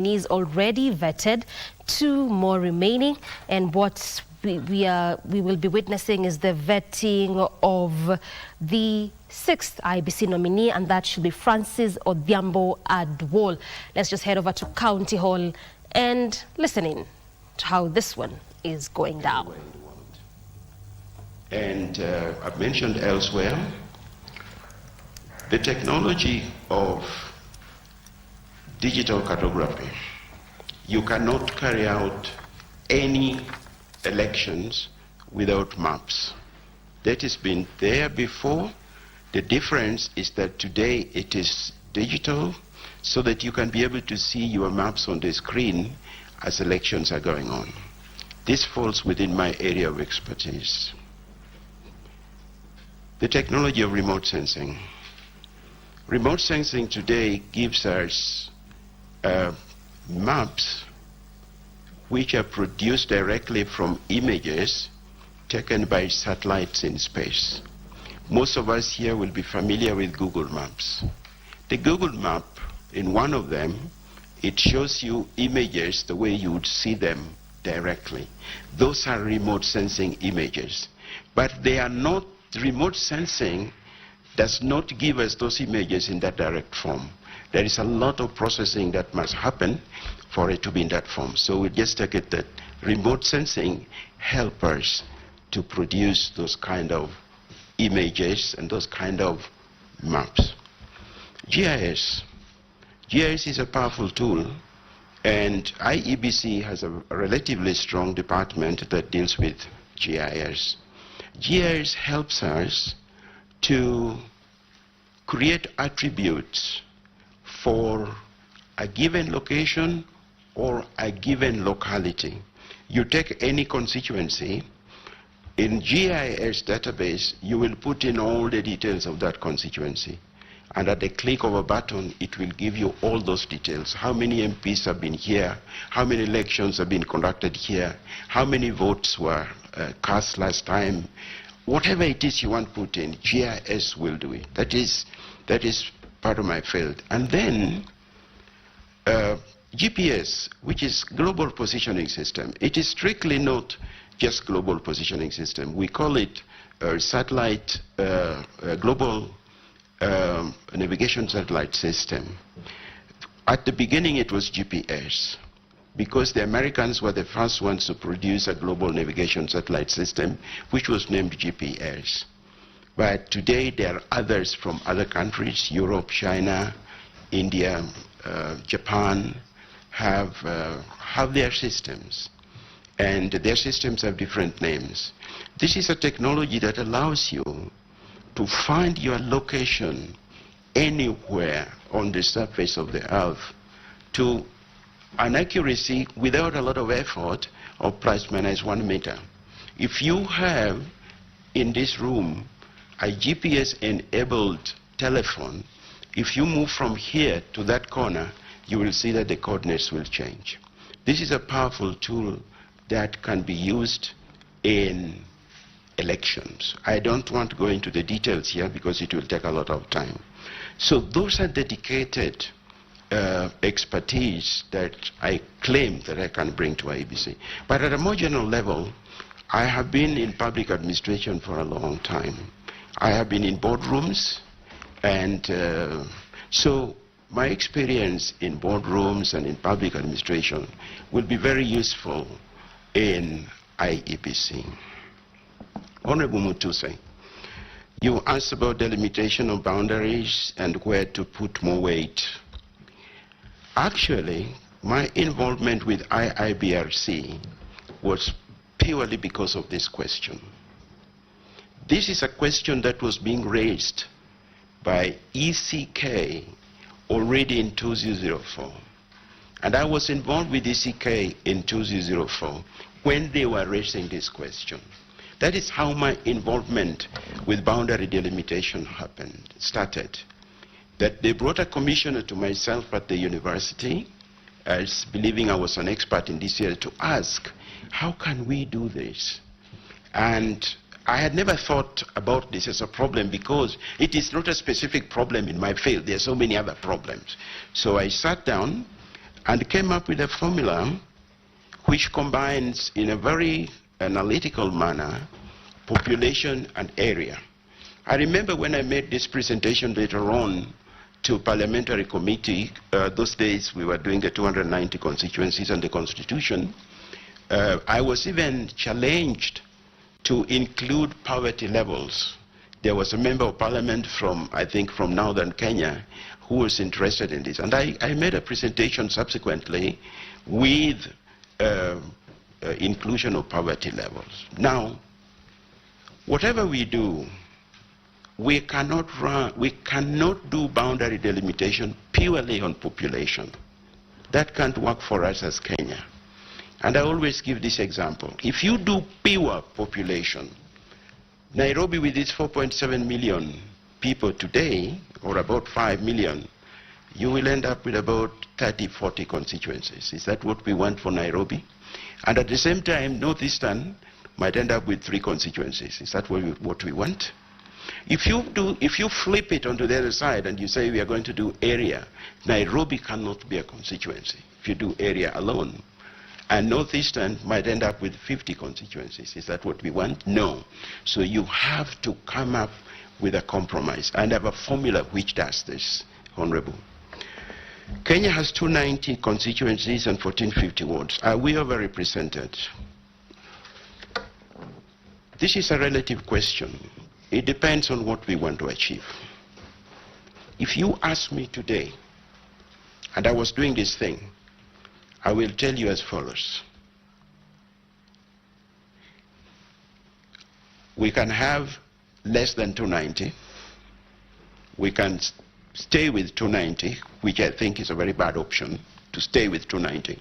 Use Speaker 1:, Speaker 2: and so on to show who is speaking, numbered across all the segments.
Speaker 1: nominees already vetted, 2 more remaining, and what we will be witnessing is the vetting of the 6th IEBC nominee, and that should be Francis Odhiambo Aduol. Let's just head over to County Hall and listen in to how this one is going down.
Speaker 2: And I've mentioned elsewhere, the technology of digital cartography. You cannot carry out any elections without maps. That has been there before. The difference is that today it is digital, so that you can be able to see your maps on the screen as elections are going on. This falls within my area of expertise. The technology of remote sensing. Remote sensing today gives us maps which are produced directly from images taken by satellites in space. Most of us here will be familiar with Google Maps. The Google Map, in one of them, it shows you images the way you would see them directly. Those are remote sensing images. But they are not, remote sensing does not give us those images in that direct form. There is a lot of processing that must happen for it to be in that form. So we just take it that remote sensing helps us to produce those kind of images and those kind of maps. GIS. GIS is a powerful tool, and IEBC has a relatively strong department that deals with GIS. GIS helps us to create attributes for a given location or a given locality. You take any constituency, in GIS database, you will put in all the details of that constituency. And at the click of a button, it will give you all those details. How many MPs have been here? How many elections have been conducted here? How many votes were cast last time? Whatever it is you want to put in, GIS will do it. That is part of my field. And then GPS, which is Global Positioning System. It is strictly not just Global Positioning System. We call it satellite, Global Navigation Satellite System. At the beginning it was GPS, because the Americans were the first ones to produce a global navigation satellite system, which was named GPS. But today there are others from other countries, Europe, China, India, Japan, have their systems. And their systems have different names. This is a technology that allows you to find your location anywhere on the surface of the earth to an accuracy without a lot of effort of ±1 meter. If you have in this room a GPS-enabled telephone, if you move from here to that corner, you will see that the coordinates will change. This is a powerful tool that can be used in elections. I don't want to go into the details here because it will take a lot of time. So those are dedicated expertise that I claim that I can bring to IEBC. But at a more general level, I have been in public administration for a long time. I have been in boardrooms, and so my experience in boardrooms and in public administration will be very useful in IEBC. Honorable Mutuse, you asked about delimitation of boundaries and where to put more weight. Actually, my involvement with IEBC was purely because of this question. This is a question that was being raised by ECK already in 2004. And I was involved with ECK in 2004 when they were raising this question. That is how my involvement with boundary delimitation started. That they brought a commissioner to myself at the university, as believing I was an expert in this area, to ask, how can we do this? And I had never thought about this as a problem because it is not a specific problem in my field. There are so many other problems. So I sat down and came up with a formula which combines in a very analytical manner population and area. I remember when I made this presentation later on to parliamentary committee, those days we were doing the 290 constituencies and the constitution, I was even challenged to include poverty levels. There was a member of parliament from, I think, from northern Kenya who was interested in this. And I made a presentation subsequently with inclusion of poverty levels. Now, whatever we do, we cannot do boundary delimitation purely on population. That can't work for us as Kenya. And I always give this example. If you do pure population, Nairobi with its 4.7 million people today, or about 5 million, you will end up with about 30, 40 constituencies. Is that what we want for Nairobi? And at the same time, Northeastern might end up with 3 constituencies. Is that what we want? If you flip it onto the other side and you say we are going to do area, Nairobi cannot be a constituency if you do area alone. And Northeastern might end up with 50 constituencies. Is that what we want? No. So you have to come up with a compromise and have a formula which does this, Honorable. Kenya has 290 constituencies and 1450 wards. Are we overrepresented? This is a relative question. It depends on what we want to achieve. If you ask me today, and I was doing this thing, I will tell you as follows. We can have less than 290. We can stay with 290, which I think is a very bad option, to stay with 290.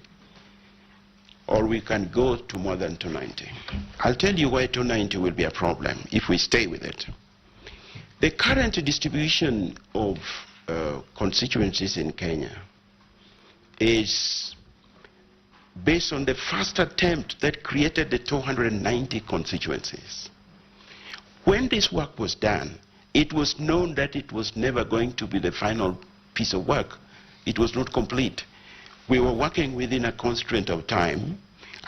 Speaker 2: Or we can go to more than 290. I'll tell you why 290 will be a problem if we stay with it. The current distribution of constituencies in Kenya is based on the first attempt that created the 290 constituencies. When this work was done, it was known that it was never going to be the final piece of work. It was not complete. We were working within a constraint of time,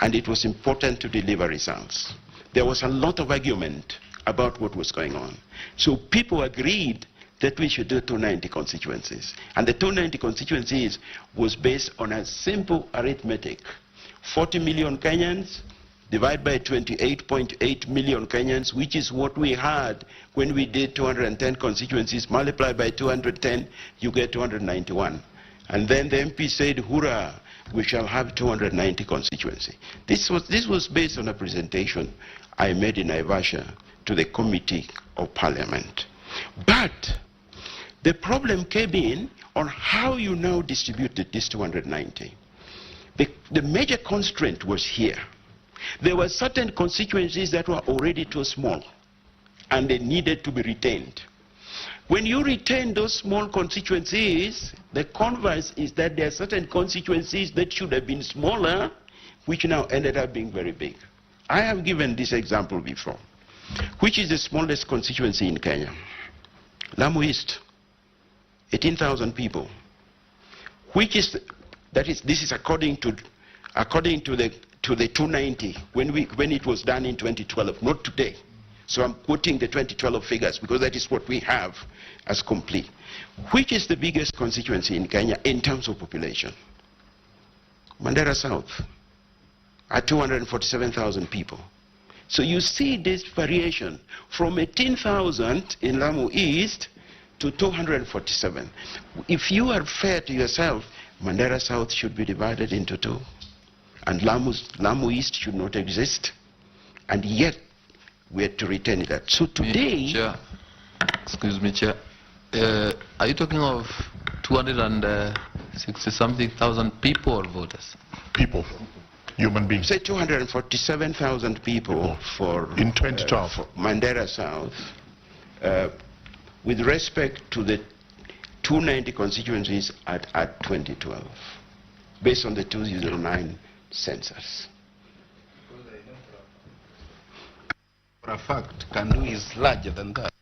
Speaker 2: and it was important to deliver results. There was a lot of argument about what was going on. So people agreed that we should do 290 constituencies. And the 290 constituencies was based on a simple arithmetic. 40 million Kenyans divided by 28.8 million Kenyans, which is what we had when we did 210 constituencies, multiplied by 210, you get 291. And then the MP said, hurrah, we shall have 290 constituencies. This was based on a presentation I made in Naivasha to the Committee of Parliament. But the problem came in on how you now distributed this 290. The major constraint was here. There were certain constituencies that were already too small, and they needed to be retained. When you retain those small constituencies, the converse is that there are certain constituencies that should have been smaller, which now ended up being very big. I have given this example before. Which is the smallest constituency in Kenya? Lamu East, 18,000 people. Which is, this is according to the 290 when it was done in 2012, not today. So I'm quoting the 2012 figures because that is what we have as complete. Which is the biggest constituency in Kenya in terms of population? Mandera South, at 247,000 people. So you see this variation from 18,000 in Lamu East to 247. If you are fair to yourself, Mandera South should be divided into 2. And Lamu East should not exist. And yet, we had to retain that. So today...
Speaker 3: Chair, excuse me, Chair. Are you talking of 260-something thousand people or voters?
Speaker 4: People. Human beings.
Speaker 2: Say 247,000 people for...
Speaker 4: In 2012.
Speaker 2: For Mandera South. With respect to the 290 constituencies at 2012. Based on the 2009 census.
Speaker 5: For a fact, Kandu is larger than that.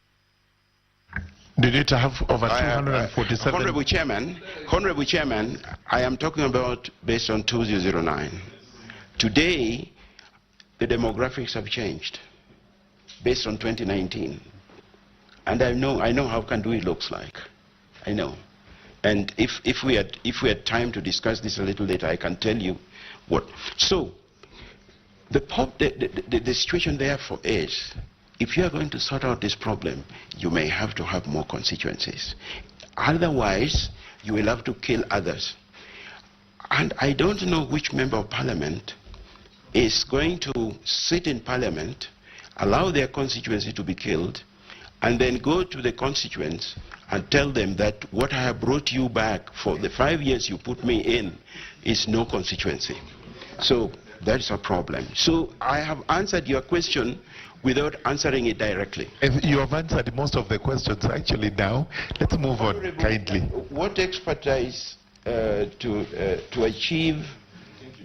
Speaker 4: Did it have over 247?
Speaker 2: Honorable Chairman, I am talking about based on 2009. Today, the demographics have changed based on 2019. And I know how Kandui looks like. I know. And if we had time to discuss this a little later, I can tell you what. So, the situation therefore is, if you are going to sort out this problem, you may have to have more constituencies. Otherwise, you will have to kill others. And I don't know which member of parliament is going to sit in parliament, allow their constituency to be killed, and then go to the constituents and tell them that what I have brought you back for the 5 years you put me in is no constituency. So that's a problem. So I have answered your question without answering it directly.
Speaker 4: You have answered most of the questions actually now. Let's move on, kindly.
Speaker 2: What expertise to achieve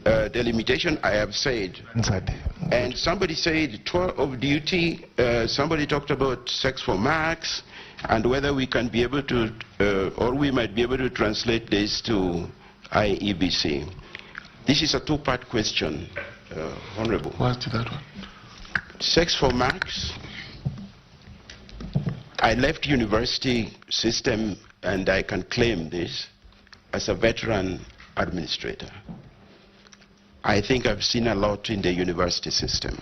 Speaker 2: delimitation, I have said.
Speaker 4: Answered.
Speaker 2: And somebody said tour of duty, somebody talked about sex for marks, and whether we can be able to, or we might be able to translate this to IEBC. This is a two-part question, Honorable.
Speaker 3: What's that one?
Speaker 2: Sex for marks. I left university system, and I can claim this as a veteran administrator. I think I've seen a lot in the university system.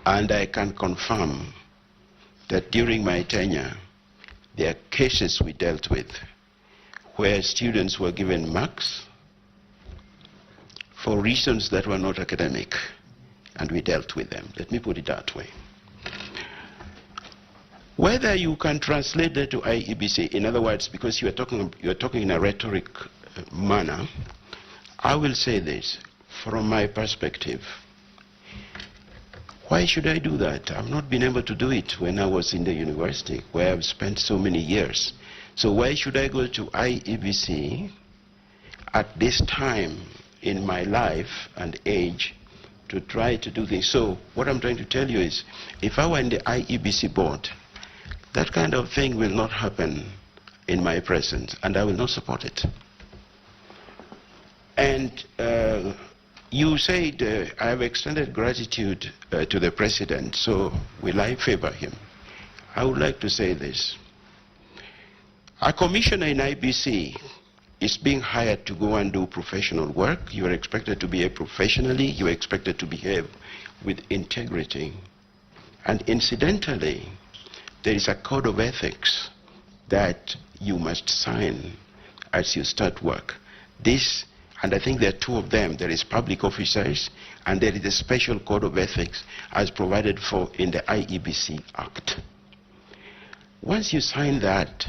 Speaker 2: And I can confirm that during my tenure, there are cases we dealt with where students were given marks for reasons that were not academic, and we dealt with them. Let me put it that way. Whether you can translate that to IEBC, in other words, because you're talking in a rhetoric manner, I will say this, from my perspective. Why should I do that? I've not been able to do it when I was in the university, where I've spent so many years. So why should I go to IEBC at this time in my life and age to try to do this? So what I'm trying to tell you is, if I were in the IEBC board, that kind of thing will not happen in my presence, and I will not support it. And you said I have extended gratitude to the President, so will I favor him? I would like to say this. A commissioner in IBC is being hired to go and do professional work. You are expected to behave professionally. You are expected to behave with integrity. And incidentally, there is a code of ethics that you must sign as you start work. This, and I think there are two of them. There is public officers, and there is a special code of ethics as provided for in the IEBC Act. Once you sign that,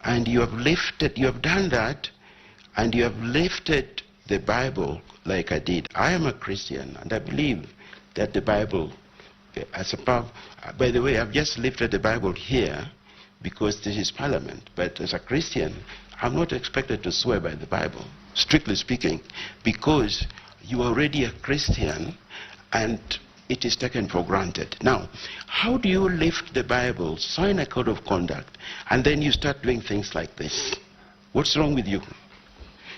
Speaker 2: and you have done that, and you have lifted the Bible like I did. I am a Christian, and I believe that the Bible, as a power, by the way, I've just lifted the Bible here because this is Parliament, but as a Christian, I'm not expected to swear by the Bible, strictly speaking, because you are already a Christian and it is taken for granted. Now, how do you lift the Bible, sign a code of conduct, and then you start doing things like this? What's wrong with you?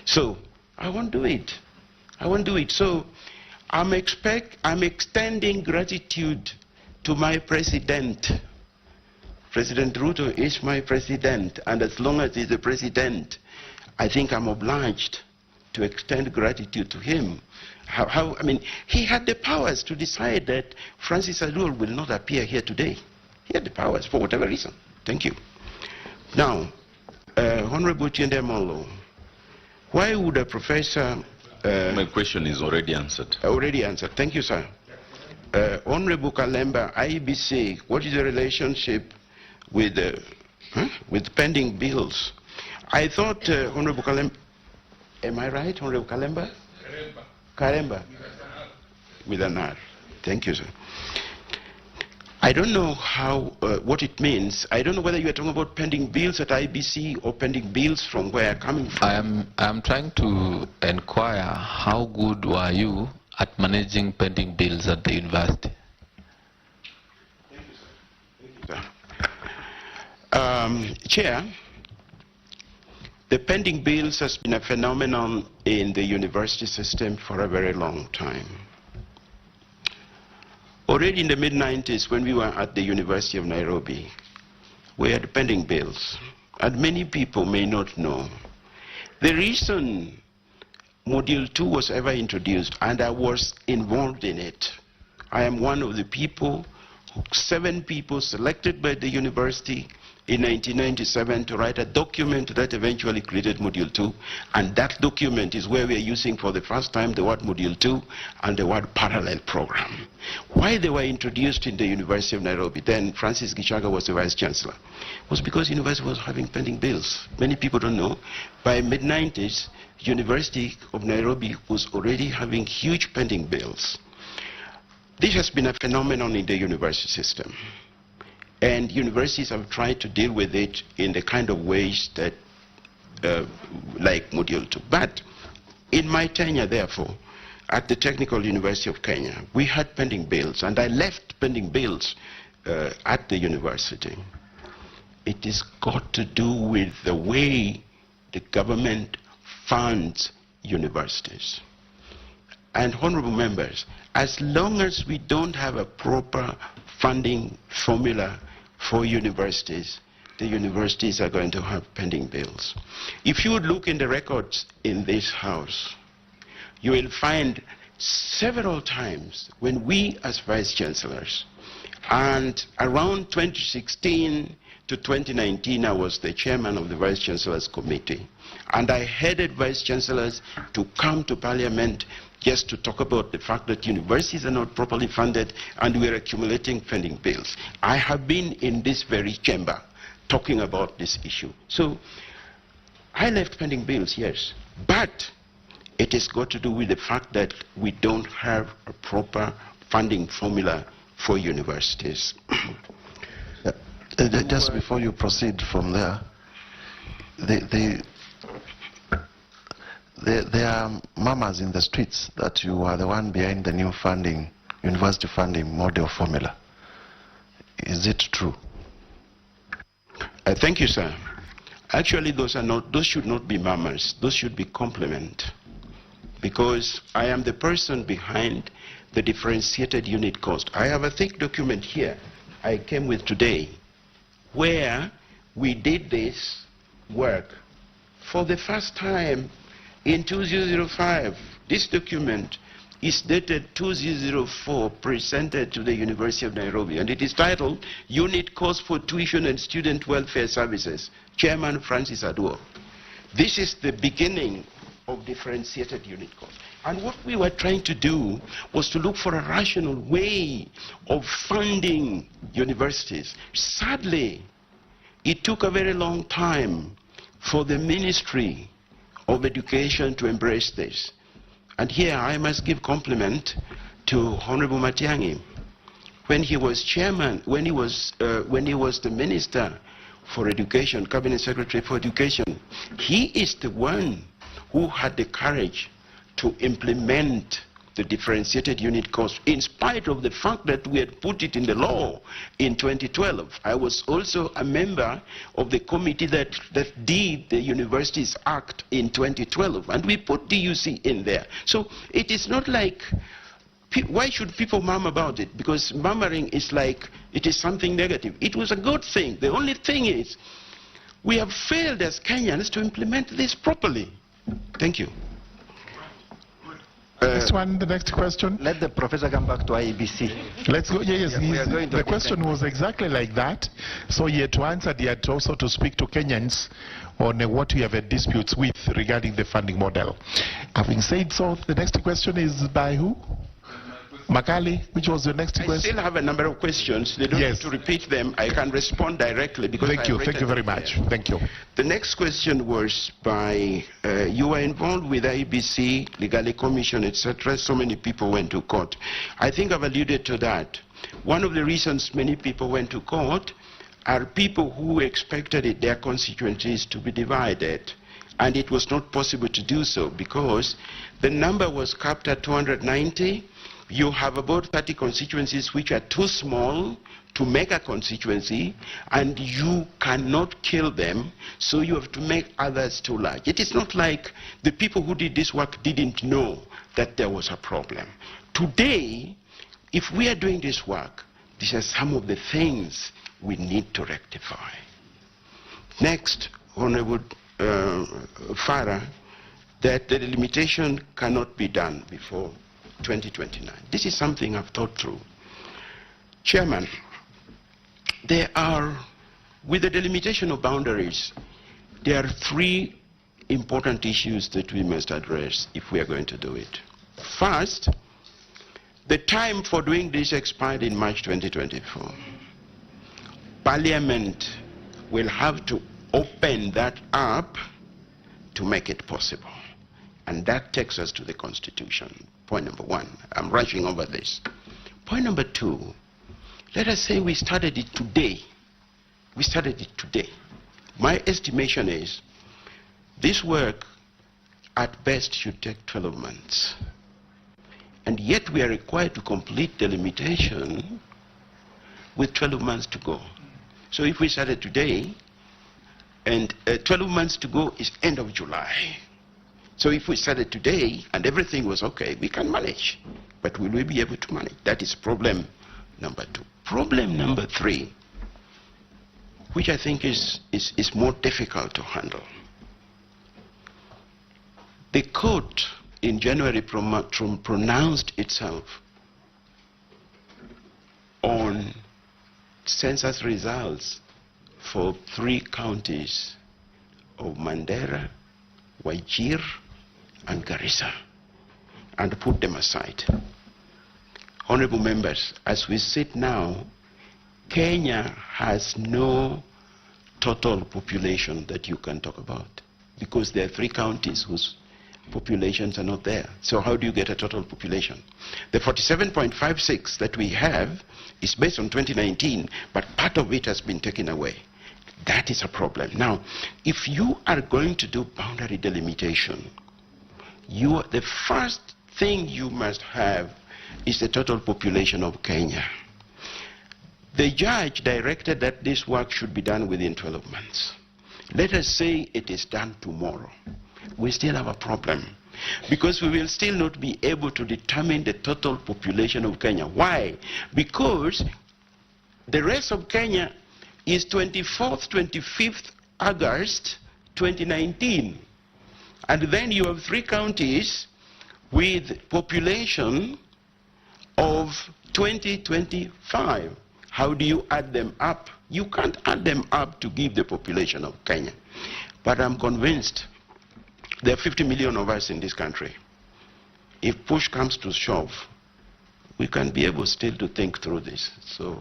Speaker 2: So, I won't do it. I won't do it. So, I'm extending gratitude to my president. President Ruto is my president, and as long as he's the president, I think I'm obliged to extend gratitude to him. I mean, he had the powers to decide that Francis Aduol will not appear here today. He had the powers for whatever reason. Thank you. Now, Honorable Odhiambo, why would a professor...
Speaker 5: My question is already answered.
Speaker 2: Already answered. Thank you, sir. Honorable Kalemba, IEBC, what is the relationship with pending bills? I thought, Honorable Kalemba, am I right, Honorable Kalemba? Karemba. With an R. Thank you, sir. I don't know how, what it means. I don't know whether you are talking about pending bills at IBC or pending bills from where coming from.
Speaker 3: I'm trying to inquire how good were you at managing pending bills at the university?
Speaker 2: Thank you, sir. Thank you, Chair, the pending bills has been a phenomenon in the university system for a very long time. Already in the mid-90s, when we were at the University of Nairobi, we had pending bills. And many people may not know. The reason Module 2 was ever introduced, and I was involved in it, I am one of the people, 7 people selected by the university in 1997 to write a document that eventually created Module 2, and that document is where we are using for the first time the word Module 2 and the word parallel program. Why they were introduced in the University of Nairobi, then Francis Gichaga was the Vice Chancellor, was because the university was having pending bills. Many people don't know, by mid-90s, University of Nairobi was already having huge pending bills. This has been a phenomenon in the university system. And universities have tried to deal with it in the kind of ways that, like Module 2. But in my tenure, therefore, at the Technical University of Kenya, we had pending bills, and I left pending bills at the university. It has got to do with the way the government funds universities. And honorable members, as long as we don't have a proper funding formula for universities, the universities are going to have pending bills. If you would look in the records in this house, you will find several times when we as vice chancellors, and around 2016 to 2019, I was the chairman of the vice chancellors committee, and I headed vice chancellors to come to parliament just to talk about the fact that universities are not properly funded and we are accumulating pending bills. I have been in this very chamber talking about this issue. So I left pending bills, yes, but it has got to do with the fact that we don't have a proper funding formula for universities.
Speaker 6: Just before you proceed from there, there are murmurs in the streets that you are the one behind the new funding, university funding model formula. Is it true?
Speaker 2: Thank you, sir. Actually, those should not be murmurs. Those should be compliment. Because I am the person behind the differentiated unit cost. I have a thick document here I came with today where we did this work for the first time in 2005. This document is dated 2004, presented to the University of Nairobi, and it is titled Unit Cost for Tuition and Student Welfare Services, Chairman Francis Aduol. This is the beginning of differentiated unit cost. And what we were trying to do was to look for a rational way of funding universities. Sadly, it took a very long time for the Ministry of Education to embrace this. And here I must give compliment to Honorable Matiang'i. When he was chairman, when he was the Minister for Education, Cabinet Secretary for Education, he is the one who had the courage to implement the differentiated unit cost, in spite of the fact that we had put it in the law in 2012. I was also a member of the committee that did the Universities Act in 2012, and we put DUC in there. So it is not like, why should people murmur about it? Because murmuring is like, it is something negative. It was a good thing. The only thing is, we have failed as Kenyans to implement this properly. Thank you.
Speaker 4: Next one, the next question.
Speaker 7: Let the professor come back to IEBC.
Speaker 4: Let's go. Yes,
Speaker 7: The
Speaker 4: question was exactly like that. So he had to answer, he had also to speak to Kenyans on what we have had disputes with regarding the funding model. Having said so, the next question is by who? Makali, which was the next question?
Speaker 2: I still have a number of questions. They don't need to repeat them. I can respond directly because
Speaker 4: Thank you very much. Thank you.
Speaker 2: The next question was by, you were involved with IEBC, Legally Commission, etc. So many people went to court. I think I've alluded to that. One of the reasons many people went to court are people who expected their constituencies to be divided. And it was not possible to do so because the number was capped at 290. You have about 30 constituencies which are too small to make a constituency, and you cannot kill them, so you have to make others too large. It is not like the people who did this work didn't know that there was a problem. Today, if we are doing this work, these are some of the things we need to rectify. Next, Honorable Farah, that the delimitation cannot be done before 2029. This is something I've thought through. Chairman, there are, with the delimitation of boundaries, there are three important issues that we must address if we are going to do it. First, the time for doing this expired in March 2024. Parliament will have to open that up to make it possible. And that takes us to the Constitution. Point number one. I'm rushing over this. Point number two, let us say we started it today. We started it today. My estimation is this work at best should take 12 months. And yet we are required to complete the limitation with 12 months to go. So if we started today, and 12 months to go is end of July. So if we started today and everything was okay, we can manage. But will we be able to manage? That is problem number two. Problem number three, which I think is more difficult to handle. The court in January pronounced itself on census results for 3 counties of Mandera, Wajir, and Garissa, and put them aside. Honorable members, as we sit now, Kenya has no total population that you can talk about, because there are 3 counties whose populations are not there. So how do you get a total population? The 47.56 that we have is based on 2019, but part of it has been taken away. That is a problem. Now, if you are going to do boundary delimitation, the first thing you must have is the total population of Kenya. The judge directed that this work should be done within 12 months. Let us say it is done tomorrow. We still have a problem, because we will still not be able to determine the total population of Kenya. Why? Because the rest of Kenya is 24th, 25th August 2019. And then you have 3 counties with population of 2025. How do you add them up? You can't add them up to give the population of Kenya. But I'm convinced there are 50 million of us in this country. If push comes to shove, we can be able still to think through this. So,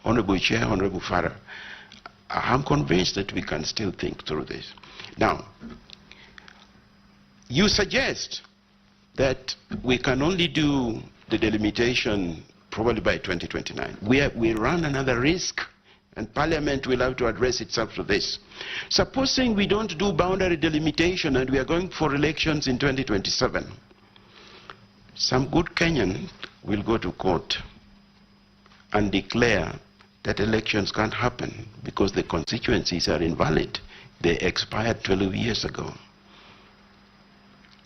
Speaker 2: Honorable Chair, Honorable Farah, I'm convinced that we can still think through this. Now, you suggest that we can only do the delimitation probably by 2029. We run another risk, and Parliament will have to address itself to this. Supposing we don't do boundary delimitation and we are going for elections in 2027, some good Kenyan will go to court and declare that elections can't happen because the constituencies are invalid. They expired 12 years ago.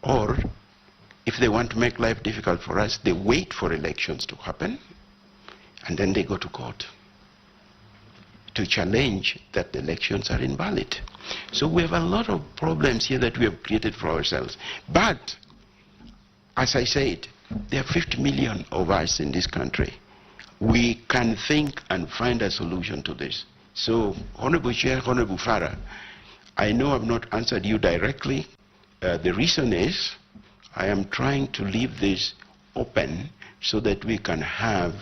Speaker 2: Or, if they want to make life difficult for us, they wait for elections to happen, and then they go to court to challenge that the elections are invalid. So we have a lot of problems here that we have created for ourselves. But, as I said, there are 50 million of us in this country. We can think and find a solution to this. So, Honorable Chair, Honorable Farah, I know I've not answered you directly. The reason is I am trying to leave this open so that we can have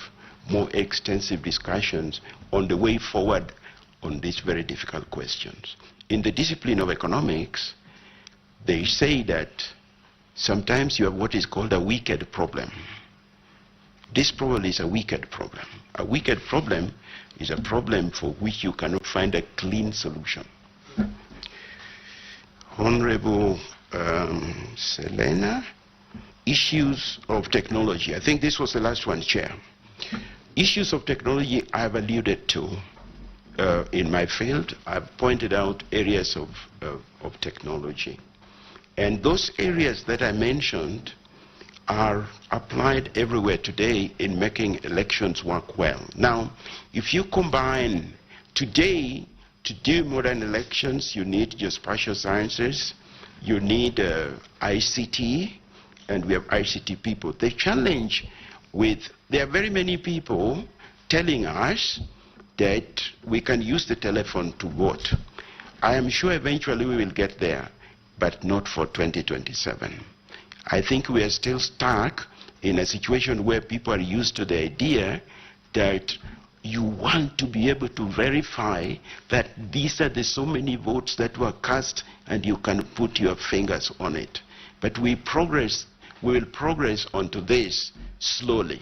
Speaker 2: more extensive discussions on the way forward on these very difficult questions. In the discipline of economics, they say that sometimes you have what is called a wicked problem. This probably is a wicked problem. A wicked problem is a problem for which you cannot find a clean solution. Honorable Selena, issues of technology. I think this was the last one, Chair. Issues of technology I've alluded to in my field. I've pointed out areas of technology. And those areas that I mentioned are applied everywhere today in making elections work well. Now, if you combine today, to do modern elections, you need geospatial sciences, you need ICT, and we have ICT people. The challenge there are very many people telling us that we can use the telephone to vote. I am sure eventually we will get there, but not for 2027. I think we are still stuck in a situation where people are used to the idea that you want to be able to verify that these are the so many votes that were cast and you can put your fingers on it. But we will progress onto this slowly.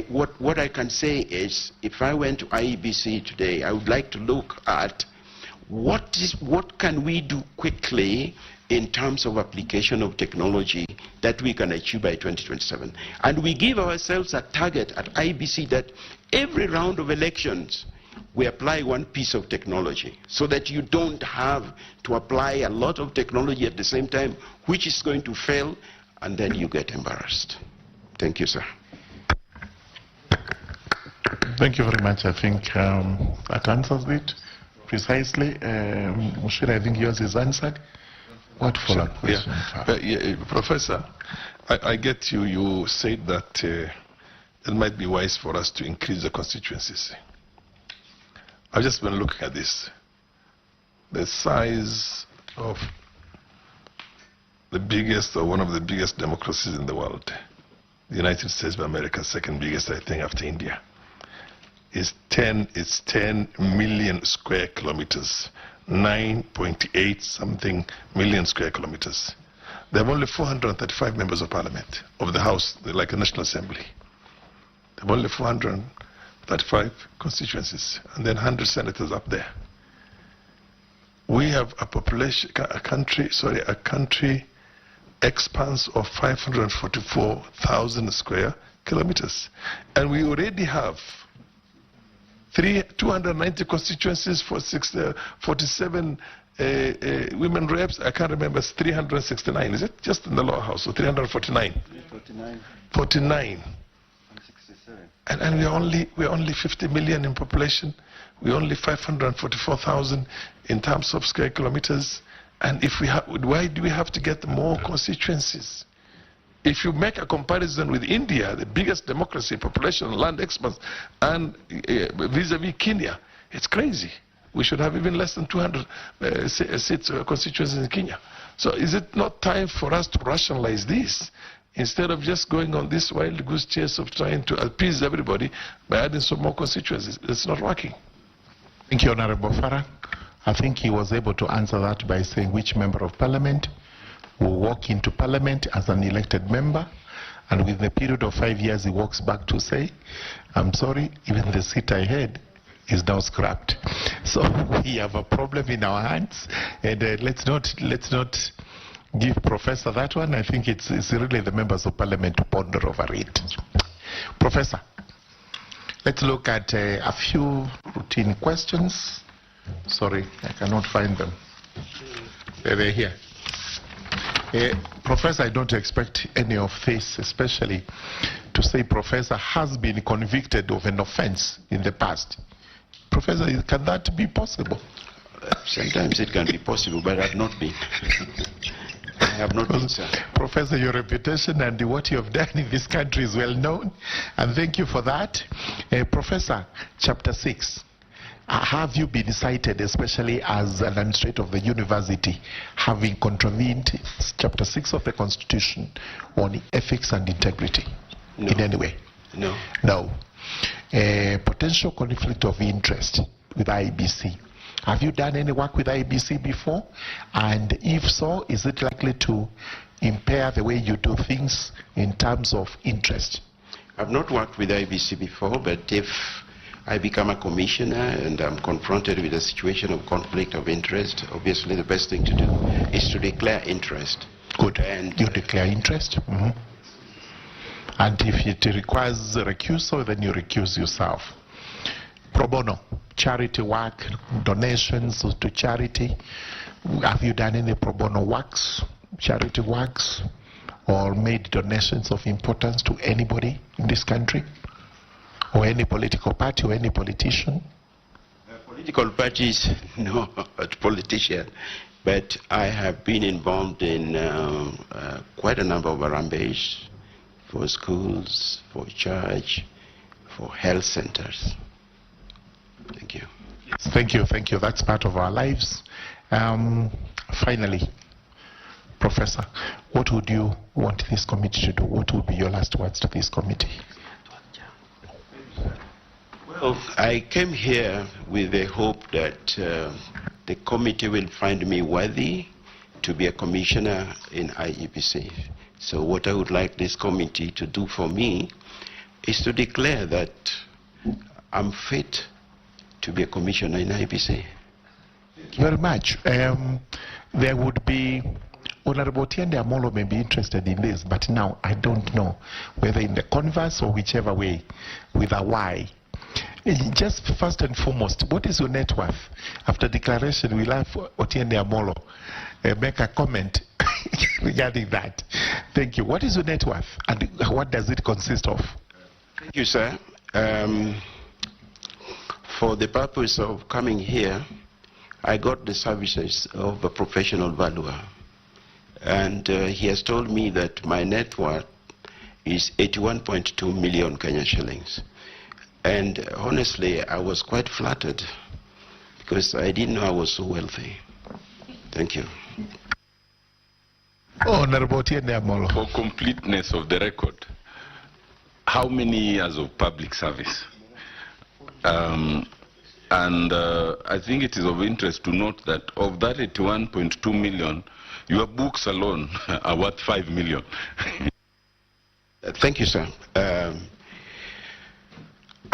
Speaker 2: What I can say is, if I went to IEBC today, I would like to look at what can we do quickly in terms of application of technology that we can achieve by 2027. And we give ourselves a target at IEBC that every round of elections we apply one piece of technology, so that you don't have to apply a lot of technology at the same time, which is going to fail, and then you get embarrassed. Thank you, sir.
Speaker 4: Thank you very much. I think that answers it precisely. Mushira, I think yours is answered. What follow-up question?
Speaker 8: Professor, I get you. You said that it might be wise for us to increase the constituencies. I've just been looking at this. The size of the biggest, or one of the biggest democracies in the world, the United States of America, second biggest, I think, after India, is 10 million square kilometers, 9.8 something million square kilometers. They have only 435 members of parliament, of the House, like a National Assembly. They have only 435 constituencies, and then 100 senators up there. We have a country expanse of 544,000 square kilometers. And we already have 290 constituencies for 47 women reps. I can't remember, it's 369, is it? Just in the lower house, so 349. 49. And we're only 50 million in population. We're only 544,000 in terms of square kilometers. And if why do we have to get more constituencies? If you make a comparison with India, the biggest democracy, population, land expanse, and vis-a-vis Kenya, it's crazy. We should have even less than 200 seats constituencies in Kenya. So is it not time for us to rationalize this, instead of just going on this wild goose chase of trying to appease everybody by adding some more constituencies? It's not working.
Speaker 4: Thank you, Honorable Farah. I think he was able to answer that by saying which member of parliament will walk into parliament as an elected member, and within a period of 5 years he walks back to say, I'm sorry, even the seat I had is now scrapped. So we have a problem in our hands, and let's not give Professor that one. I think it's really the members of parliament to ponder over it. Professor, let's look at a few routine questions. Sorry, I cannot find them. They're here. Professor, I don't expect any of this, especially to say Professor has been convicted of an offense in the past. Professor, can that be possible?
Speaker 2: Sometimes it can be possible, but I have not been. I have not been, sir.
Speaker 4: Professor, your reputation and what you have done in this country is well known, and thank you for that. Professor, Chapter 6. Have you been cited, especially as an administrator of the university, having contravened Chapter 6 of the Constitution on ethics and integrity?
Speaker 2: No.
Speaker 4: In any way?
Speaker 2: No.
Speaker 4: No. Potential conflict of interest with IEBC. Have you done any work with IEBC before? And if so, is it likely to impair the way you do things in terms of interest?
Speaker 2: I've not worked with IEBC before, but if I become a commissioner and I'm confronted with a situation of conflict of interest, obviously the best thing to do is to declare interest.
Speaker 4: Good. And you declare interest? Mm-hmm. And if it requires recusal, then you recuse yourself. Pro bono, charity work, donations to charity. Have you done any pro bono works, charity works, or made donations of importance to anybody in this country? Or any political party or any politician?
Speaker 2: Political parties, no, not politician. But I have been involved in quite a number of Harambes for schools, for church, for health centers. Thank you.
Speaker 4: Yes, thank you, thank you. That's part of our lives. Finally, Professor, what would you want this committee to do? What would be your last words to this committee?
Speaker 2: Well, I came here with the hope that the committee will find me worthy to be a commissioner in IEBC. So what I would like this committee to do for me is to declare that I'm fit to be a commissioner in IEBC.
Speaker 4: Thank you very much. There would be, Honorable Tiende Amolo may be interested in this, but now I don't know whether in the converse or whichever way, with a Y. Just first and foremost, what is your net worth? After declaration, we'll have Otiende Amolo make a comment regarding that. Thank you. What is your net worth and what does it consist of?
Speaker 2: Thank you, sir. For the purpose of coming here, I got the services of a professional valuer. And he has told me that my net worth is 81.2 million Kenya shillings. And honestly, I was quite flattered because I didn't know I was so wealthy. Thank you.
Speaker 4: Honorable Tiende Amolo.
Speaker 5: For completeness of the record, how many years of public service? I think it is of interest to note that of that 81.2 million, your books alone are worth 5 million.
Speaker 2: Thank you, sir.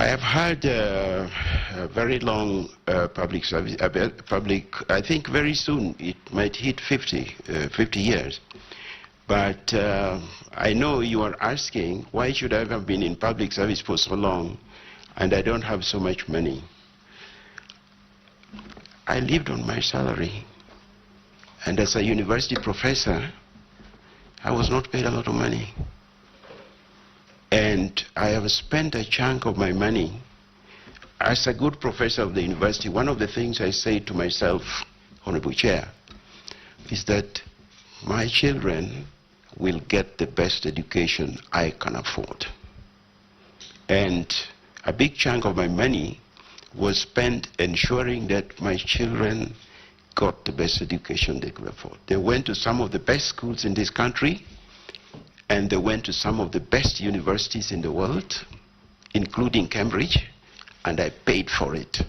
Speaker 2: I have had a very long public service, I think very soon it might hit 50 years. But I know you are asking, why should I have been in public service for so long and I don't have so much money? I lived on my salary. And as a university professor, I was not paid a lot of money. And I have spent a chunk of my money. As a good professor of the university, one of the things I say to myself, Honorable Chair, is that my children will get the best education I can afford. And a big chunk of my money was spent ensuring that my children got the best education they could afford. They went to some of the best schools in this country, and they went to some of the best universities in the world, including Cambridge, and I paid for it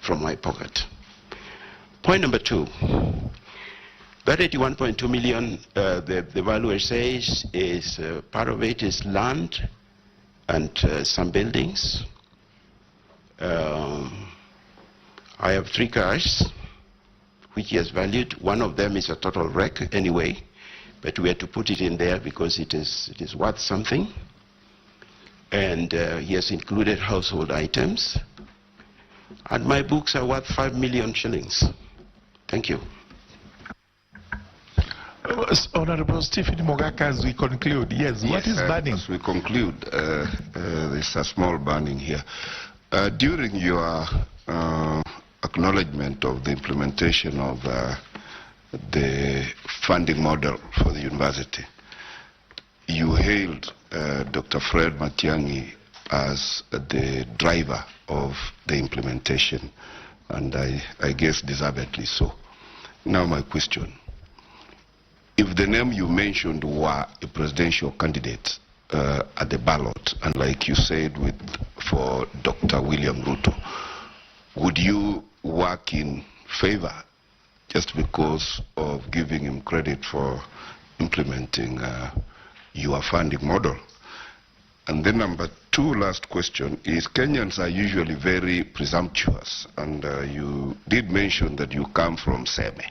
Speaker 2: from my pocket. Point number two, that 81.2 million, the valuer says, is part of it is land and some buildings. I have 3 cars, which he has valued. One of them is a total wreck anyway, but we had to put it in there because it is worth something. And he has included household items. And my books are worth 5 million shillings. Thank you.
Speaker 4: Honorable Stephen Mogaka, as we conclude, yes, what is burning?
Speaker 9: As we conclude, there's a small burning here. During your acknowledgement of the implementation of the funding model for the university, you hailed Dr. Fred Matiang'i as the driver of the implementation, and I guess deservedly so. Now my question, if the name you mentioned were a presidential candidate at the ballot, and like you said for Dr. William Ruto, would you work in favor just because of giving him credit for implementing your funding model? And then number 2, last question, is Kenyans are usually very presumptuous, and you did mention that you come from Seme.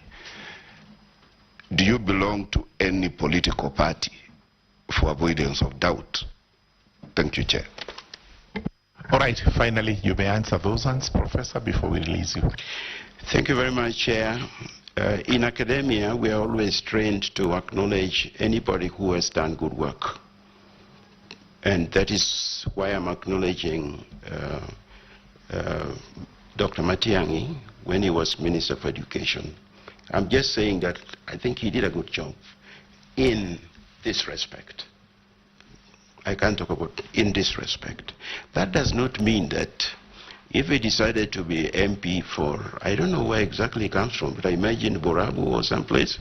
Speaker 9: Do you belong to any political party, for avoidance of doubt? Thank you, Chair.
Speaker 4: All right, finally, you may answer those ones, Professor, before we release you.
Speaker 2: Thank you very much, Chair. In academia, we are always trained to acknowledge anybody who has done good work. And that is why I'm acknowledging Dr. Matiang'i when he was Minister for Education. I'm just saying that I think he did a good job in this respect. I can't talk about in this respect. That does not mean that if he decided to be MP for, I don't know where exactly he comes from, but I imagine Borabu or someplace.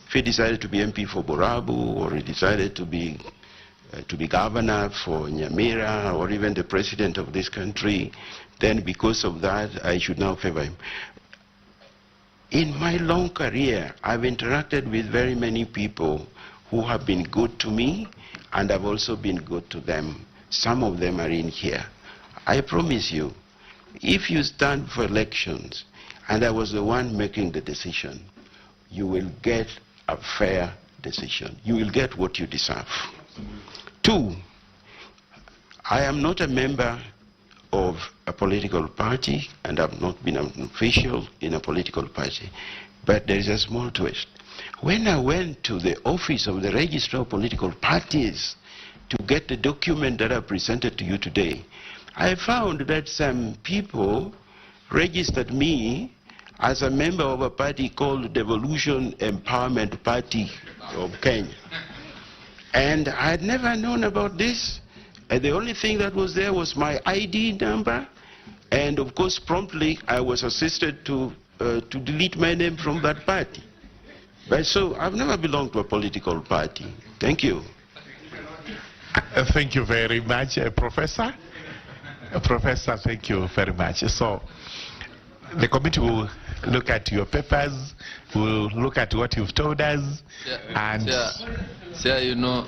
Speaker 2: If he decided to be MP for Borabu, or he decided to be governor for Nyamira, or even the president of this country, then because of that, I should now favor him. In my long career, I've interacted with very many people who have been good to me, and I've also been good to them. Some of them are in here. I promise you, if you stand for elections, and I was the one making the decision, you will get a fair decision. You will get what you deserve. 2, I am not a member of a political party, and I've not been an official in a political party. But there is a small twist. When I went to the office of the Registrar of Political Parties to get the document that I presented to you today, I found that some people registered me as a member of a party called Devolution Empowerment Party of Kenya. And I had never known about this. And the only thing that was there was my ID number. And of course, promptly, I was assisted to delete my name from that party. But so I've never belonged to a political party. Thank you.
Speaker 4: Thank you very much, Professor. Professor, thank you very much. So the committee will look at your papers, will look at what you've told us, and...
Speaker 3: Sir, you know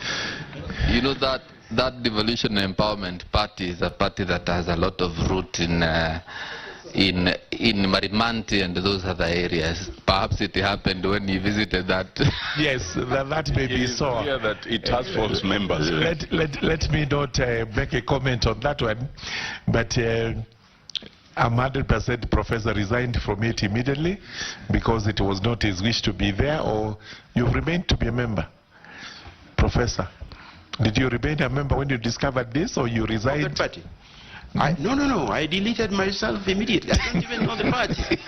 Speaker 3: that Devolution Empowerment Party is a party that has a lot of root in Marimanti and those other areas. Perhaps it happened when you visited that.
Speaker 4: Yes, that may be so.
Speaker 5: Clear that it has false members.
Speaker 4: Let me not make a comment on that one, but I'm 100% Professor resigned from it immediately because it was not his wish to be there, or you've remained to be a member. Professor, did you remain a member when you discovered this, or you resigned?
Speaker 2: Of that party? No. I deleted myself immediately. I don't even know the party.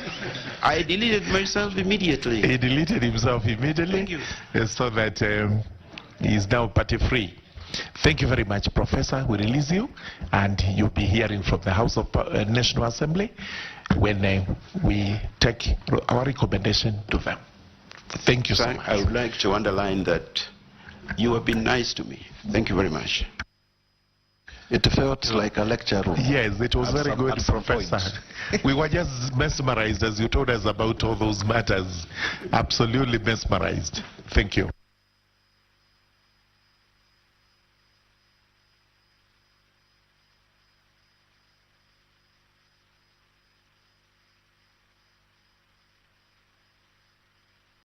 Speaker 2: I deleted myself immediately.
Speaker 4: He deleted himself immediately.
Speaker 2: Thank you.
Speaker 4: So that he is now party free. Thank you very much, Professor. We release you, and you'll be hearing from the House of National Assembly when we take our recommendation to them. Thank you so much.
Speaker 2: I would like to underline that you have been nice to me. Thank you very much.
Speaker 6: It felt like a lecture room.
Speaker 4: Yes, it was very good, Professor. We were just mesmerized as you told us about all those matters. Absolutely mesmerized. Thank you.